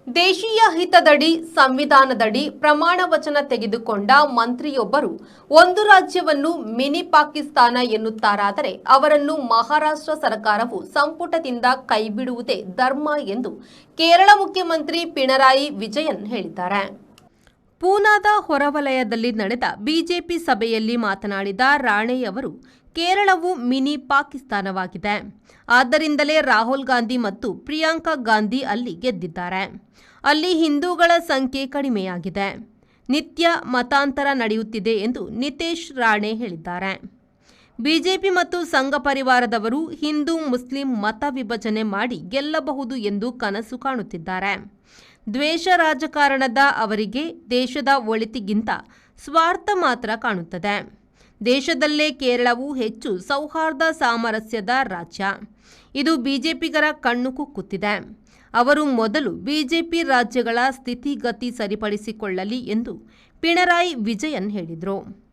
ದೇಶೀಯ ಹಿತದಡಿ ಸಂವಿಧಾನದಡಿ ಪ್ರಮಾಣ ವಚನ ತೆಗೆದುಕೊಂಡ ಮಂತ್ರಿಯೊಬ್ಬರು ಒಂದು ರಾಜ್ಯವನ್ನು ಮಿನಿ ಪಾಕಿಸ್ತಾನ ಎನ್ನುತ್ತಾರಾದರೆ ಅವರನ್ನು ಮಹಾರಾಷ್ಟ್ರ ಸರ್ಕಾರವು ಸಂಪುಟದಿಂದ ಕೈಬಿಡುವುದೇ ಧರ್ಮ ಎಂದು ಕೇರಳ ಮುಖ್ಯಮಂತ್ರಿ ಪಿಣರಾಯಿ ವಿಜಯನ್ ಹೇಳಿದ್ದಾರೆ. ಪೂನಾದ ಹೊರವಲಯದಲ್ಲಿ ನಡೆದ ಬಿಜೆಪಿ ಸಭೆಯಲ್ಲಿ ಮಾತನಾಡಿದ ರಾಣೆ ಅವರು ಕೇರಳವು ಮಿನಿ ಪಾಕಿಸ್ತಾನವಾಗಿದೆ. ಆದ್ದರಿಂದಲೇ ರಾಹುಲ್ ಗಾಂಧಿ ಮತ್ತು ಪ್ರಿಯಾಂಕಾ ಗಾಂಧಿ ಅಲ್ಲಿ ಗೆದ್ದಿದ್ದಾರೆ. ಅಲ್ಲಿ ಹಿಂದೂಗಳ ಸಂಖ್ಯೆ ಕಡಿಮೆಯಾಗಿದೆ. ನಿತ್ಯ ಮತಾಂತರ ನಡೆಯುತ್ತಿದೆ ಎಂದು ನಿತೇಶ್ ರಾಣೆ ಹೇಳಿದ್ದಾರೆ. ಬಿಜೆಪಿ ಮತ್ತು ಸಂಘ ಪರಿವಾರದವರು ಹಿಂದೂ ಮುಸ್ಲಿಂ ಮತ ವಿಭಜನೆ ಮಾಡಿ ಗೆಲ್ಲಬಹುದು ಎಂದು ಕನಸು ಕಾಣುತ್ತಿದ್ದಾರೆ. ದ್ವೇಷ ರಾಜಕಾರಣದ ಅವರಿಗೆ ದೇಶದ ಒಳಿತಿಗಿಂತ ಸ್ವಾರ್ಥ ಮಾತ್ರ ಕಾಣುತ್ತದೆ. ದೇಶದಲ್ಲೇ ಕೇರಳವು ಹೆಚ್ಚು ಸೌಹಾರ್ದ ಸಾಮರಸ್ಯದ ರಾಜ್ಯ. ಇದು ಬಿಜೆಪಿಗರ ಕಣ್ಣು ಕುಕ್ಕುತ್ತಿದೆ. ಅವರು ಮೊದಲು ಬಿಜೆಪಿ ರಾಜ್ಯಗಳ ಸ್ಥಿತಿಗತಿ ಸರಿಪಡಿಸಿಕೊಳ್ಳಲಿ ಎಂದು ಪಿಣರಾಯಿ ವಿಜಯನ್ ಹೇಳಿದರು.